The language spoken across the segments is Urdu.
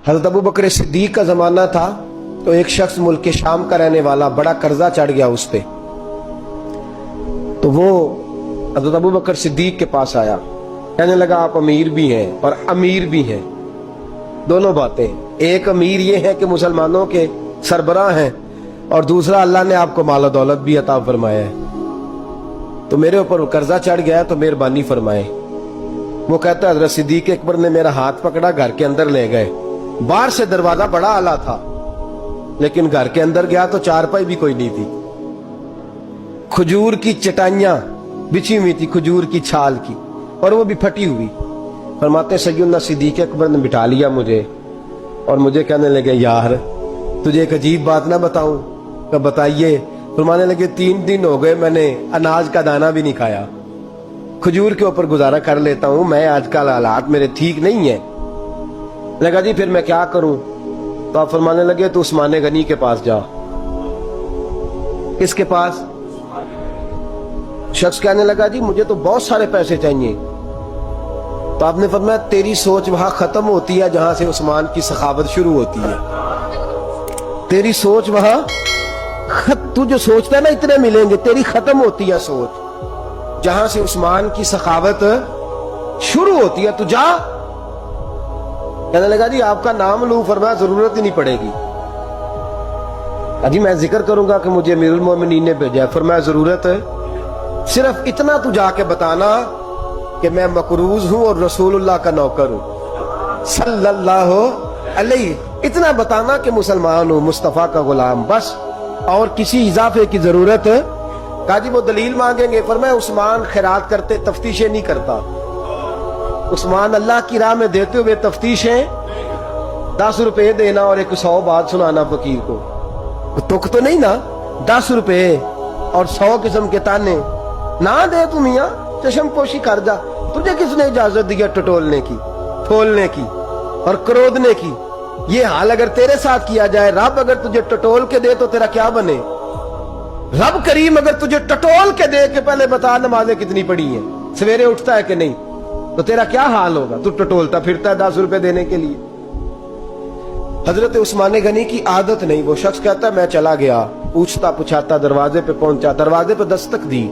حضرت ابو بکر صدیق کا زمانہ تھا تو ایک شخص ملک کے شام کا رہنے والا، بڑا قرضہ چڑھ گیا اس پہ، تو وہ حضرت ابو بکر صدیق کے پاس آیا، کہنے لگا آپ امیر بھی ہیں اور امیر بھی ہیں، دونوں باتیں، ایک امیر یہ ہے کہ مسلمانوں کے سربراہ ہیں، اور دوسرا اللہ نے آپ کو مال و دولت بھی عطا فرمایا ہے، تو میرے اوپر قرضہ چڑھ گیا تو مہربانی فرمائے۔ وہ کہتا ہے حضرت صدیق اکبر نے میرا ہاتھ پکڑا، گھر کے اندر لے گئے، باہر سے دروازہ بڑا اعلیٰ تھا لیکن گھر کے اندر گیا تو چارپائی بھی کوئی نہیں تھی، کھجور کی چٹائیاں بچھی ہوئی تھی، کھجور کی چھال کی، اور وہ بھی پھٹی ہوئی۔ فرماتے ہیں سیدنا صدیق اکبر نے بٹھا لیا مجھے اور مجھے کہنے لگے یار تجھے ایک عجیب بات نہ بتاؤں؟ کہ بتائیے۔ فرمانے لگے 3 دن ہو گئے میں نے اناج کا دانہ بھی نہیں کھایا، کھجور کے اوپر گزارا کر لیتا ہوں، میں آج کل حالات میرے ٹھیک نہیں ہیں۔ لگا جی پھر میں کیا کروں؟ تو آپ فرمانے لگے تو عثمان غنی کے پاس جا۔ کس کے پاس؟ شخص کہنے لگا جی مجھے تو بہت سارے پیسے چاہیے۔ تو آپ نے فرمایا تیری سوچ وہاں ختم ہوتی ہے جہاں سے عثمان کی سخاوت شروع ہوتی ہے، تیری سوچ وہاں تو جو سوچتا ہے نا اتنے ملیں گے، تیری ختم ہوتی ہے سوچ جہاں سے عثمان کی سخاوت شروع ہوتی ہے، تو جا۔ کہنے لگا جی آپ کا نام لوں؟ فرمایا ضرورت ہی نہیں پڑے گی۔ جی میں ذکر کروں گا کہ مجھے امیر المومنین نے بھیجا ہے۔ فرمایا ضرورت ہے، صرف اتنا تو جا کے بتانا کہ میں مقروض ہوں اور رسول اللہ کا نوکر ہوں صلی اللہ علیہ، اتنا بتانا کہ مسلمان ہوں، مصطفیٰ کا غلام، بس، اور کسی اضافے کی ضرورت۔ کہا جی وہ دلیل مانگیں گے؟ فرمایا عثمان خیرات کرتے تفتیشیں نہیں کرتا، عثمان اللہ کی راہ میں دیتے ہوئے تفتیشیں 10 روپے دینا اور 100 بات سنانا فقیر کو، تک تو نہیں نا، 10 روپے اور 100 قسم کے تانے نہ دے تو میاں چشم پوشی کر جا۔ تجھے کس نے اجازت دیا ٹٹولنے کی، ٹھولنے کی اور کرودنے کی؟ یہ حال اگر تیرے ساتھ کیا جائے، رب اگر تجھے ٹٹول کے دے تو تیرا کیا بنے؟ رب کریم اگر تجھے ٹٹول کے دے کہ پہلے بتا نمازیں کتنی پڑھی ہیں، سویرے اٹھتا ہے کہ نہیں، تو تیرا کیا حال ہوگا؟ تو ٹٹولتا پھرتا ہے 10 روپے دینے کے لیے۔ حضرت عثمان غنی کی عادت نہیں، وہ شخص کہتا ہے میں چلا گیا، پوچھتا پچھاتا دروازے پہ پہنچا، دروازے پہ دستک دی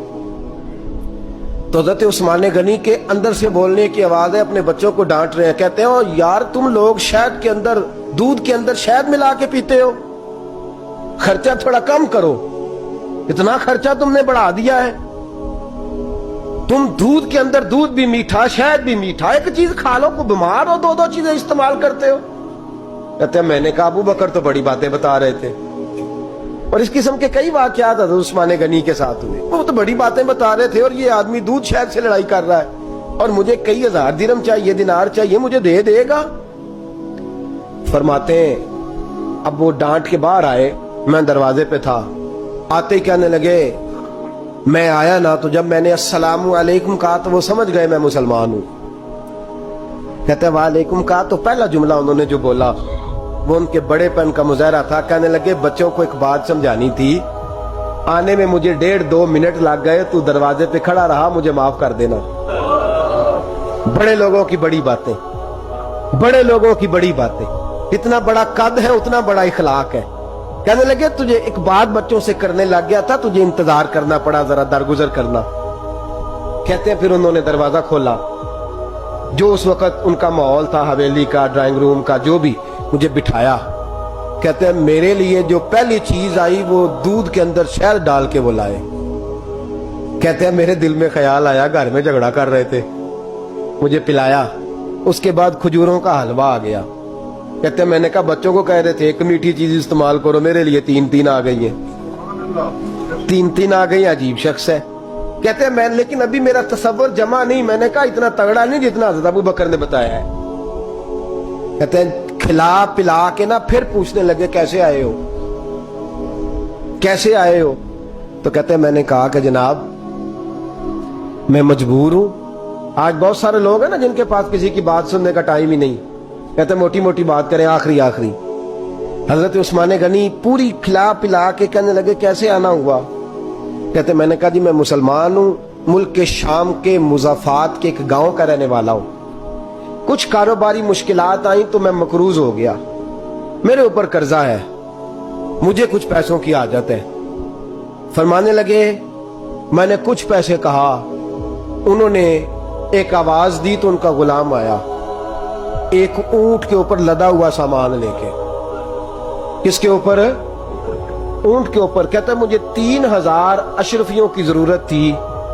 تو حضرت عثمان غنی کے اندر سے بولنے کی آواز ہے، اپنے بچوں کو ڈانٹ رہے ہیں، کہتے ہیں یار تم لوگ شہد کے اندر، دودھ کے اندر شہد ملا کے پیتے ہو، خرچہ تھوڑا کم کرو، اتنا خرچہ تم نے بڑھا دیا ہے، تم دودھ کے اندر دودھ بھی میٹھا شہد بھی میٹھا، ایک چیز کھا لو، کو بیمار ہو 2 چیزیں استعمال کرتے ہو۔ کہتے ہیں میں نے کہا ابو بکر تو بڑی باتیں بتا رہے تھے، اور اس قسم کے کئی واقعات حضرت عثمان غنی کے ساتھ ہوئے، وہ تو بڑی باتیں بتا رہے تھے، اور یہ آدمی دودھ شہد سے لڑائی کر رہا ہے، اور مجھے کئی ہزار درہم چاہیے، دینار چاہیے، مجھے دے گا؟ فرماتے ہیں اب وہ ڈانٹ کے باہر آئے، میں دروازے پہ تھا، آتے ہی کہنے لگے میں آیا نا تو جب میں نے السلام علیکم کہا تو وہ سمجھ گئے میں مسلمان ہوں۔ کہتے ہیں وعلیکم کہا تو پہلا جملہ انہوں نے جو بولا وہ ان کے بڑے پن کا مظاہرہ تھا۔ کہنے لگے بچوں کو ایک بات سمجھانی تھی، آنے میں مجھے 1.5-2 منٹ لگ گئے، تو دروازے پہ کھڑا رہا، مجھے معاف کر دینا۔ بڑے لوگوں کی بڑی باتیں، بڑے لوگوں کی بڑی باتیں، اتنا بڑا قد ہے اتنا بڑا اخلاق ہے۔ کہنے لگے تجھے ایک بات بچوں سے کرنے لگ گیا تھا، تجھے انتظار کرنا پڑا، ذرا درگزر کرنا۔ کہتے ہیں پھر انہوں نے دروازہ کھولا، جو اس وقت ان کا ماحول تھا، حویلی کا، ڈرائنگ روم کا، جو بھی، مجھے بٹھایا۔ کہتے ہیں میرے لیے جو پہلی چیز آئی وہ دودھ کے اندر شہد ڈال کے وہ لائے۔ کہتے ہیں میرے دل میں خیال آیا گھر میں جھگڑا کر رہے تھے، مجھے پلایا، اس کے بعد کھجوروں کا حلوہ آ گیا۔ کہتے ہیں میں نے کہا بچوں کو کہہ رہے تھے ایک میٹھی چیز استعمال کرو، میرے لیے 3 آ گئی ہیں، 3 آ گئی، عجیب شخص ہے۔ کہتے ہیں میں لیکن ابھی میرا تصور جمع نہیں، میں نے کہا اتنا تگڑا نہیں جتنا حضرت ابو بکر نے بتایا ہے۔ کہتے ہیں کھلا پلا کے نا پھر پوچھنے لگے کیسے آئے ہو، کیسے آئے ہو؟ تو کہتے ہیں میں نے کہا کہ جناب میں مجبور ہوں، آج بہت سارے لوگ ہیں نا جن کے پاس کسی کی بات سننے کا ٹائم ہی نہیں، کہتے ہیں موٹی موٹی بات کریں، آخری۔ حضرت عثمان غنی پوری کھلا پلا کے کہنے لگے کیسے آنا ہوا؟ کہتے ہیں میں نے کہا جی میں مسلمان ہوں، ملک کے شام کے مضافات کے ایک گاؤں کا رہنے والا ہوں، کچھ کاروباری مشکلات آئیں تو میں مقروض ہو گیا, میرے اوپر قرضہ ہے, مجھے کچھ پیسوں کی حاجت ہے. فرمانے لگے میں نے کچھ پیسے کہا, انہوں نے ایک آواز دی تو ان کا غلام آیا ایک اونٹ کے اوپر لدا ہوا سامان لے کے. کس کے اوپر؟ اونٹ کے اوپر. کہتا ہے مجھے 3000 اشرفیوں کی ضرورت تھی,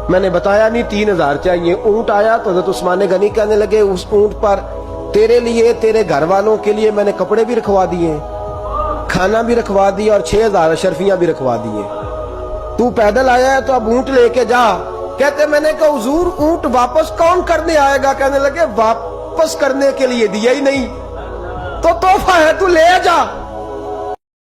میں نے بتایا نہیں 3000 چاہیے. اونٹ آیا تو حضرت عثمان غنی کہنے لگے اس اونٹ پر تیرے لیے, تیرے گھر والوں کے لیے میں نے کپڑے بھی رکھوا دیے, کھانا بھی رکھوا دیا اور 6000 اشرفیاں بھی رکھوا دیے. تو پیدل آیا ہے تو اب اونٹ لے کے جا. کہتے میں نے کہا حضور اونٹ واپس کون کرنے آئے گا؟ کہنے لگے واپس کرنے کے لیے دیا ہی نہیں تو تحفہ ہے, تو لے جا.